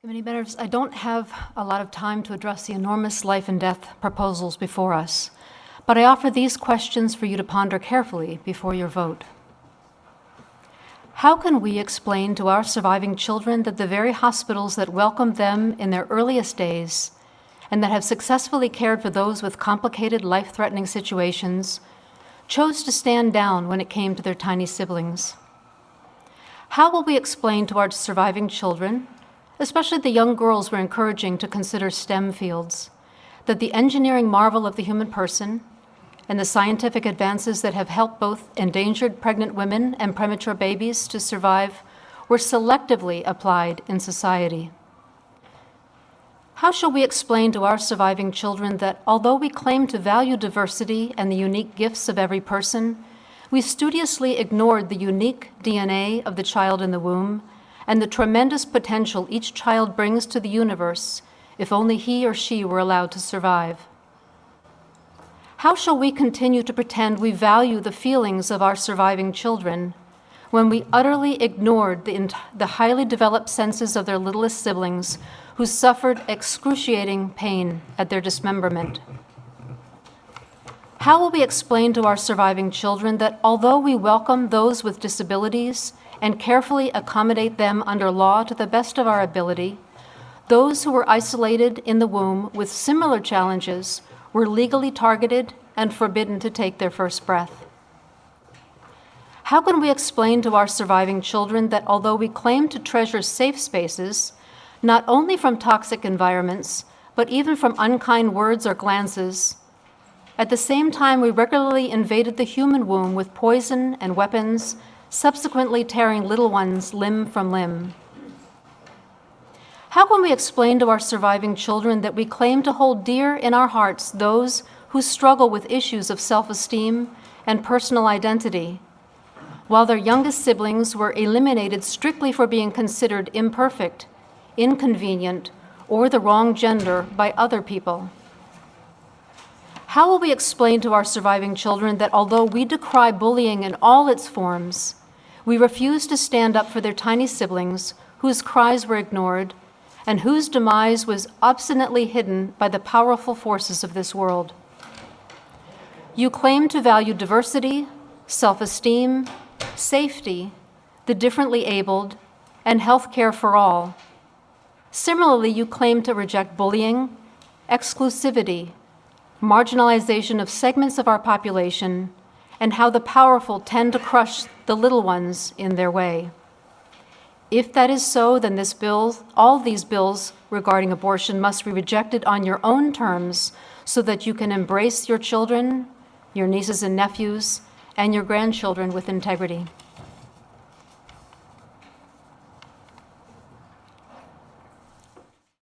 Committee members, I don't have a lot of time to address the enormous life and death proposals before us, but I offer these questions for you to ponder carefully before your vote. How can we explain to our surviving children that the very hospitals that welcomed them in their earliest days and that have successfully cared for those with complicated, life-threatening situations chose to stand down when it came to their tiny siblings? How will we explain to our surviving children, especially the young girls we're encouraging to consider STEM fields, that the engineering marvel of the human person and the scientific advances that have helped both endangered pregnant women and premature babies to survive were selectively applied in society? How shall we explain to our surviving children that although we claim to value diversity and the unique gifts of every person, we studiously ignored the unique DNA of the child in the womb and the tremendous potential each child brings to the universe if only he or she were allowed to survive? How shall we continue to pretend we value the feelings of our surviving children when we utterly ignored the highly developed senses of their littlest siblings who suffered excruciating pain at their dismemberment? How will we explain to our surviving children that although we welcome those with disabilities and carefully accommodate them under law to the best of our ability, those who were isolated in the womb with similar challenges were legally targeted and forbidden to take their first breath? How can we explain to our surviving children that although we claim to treasure safe spaces, not only from toxic environments, but even from unkind words or glances, at the same time we regularly invaded the human womb with poison and weapons, subsequently tearing little ones limb from limb? How can we explain to our surviving children that we claim to hold dear in our hearts those who struggle with issues of self-esteem and personal identity, while their youngest siblings were eliminated strictly for being considered imperfect, inconvenient, or the wrong gender by other people? How will we explain to our surviving children that although we decry bullying in all its forms, we refuse to stand up for their tiny siblings whose cries were ignored and whose demise was obstinately hidden by the powerful forces of this world? You claim to value diversity, self-esteem, safety, the differently abled, and health care for all. Similarly, you claim to reject bullying, exclusivity, marginalization of segments of our population, and how the powerful tend to crush the little ones in their way. If that is so, then all these bills regarding abortion must be rejected on your own terms so that you can embrace your children, your nieces and nephews, and your grandchildren with integrity.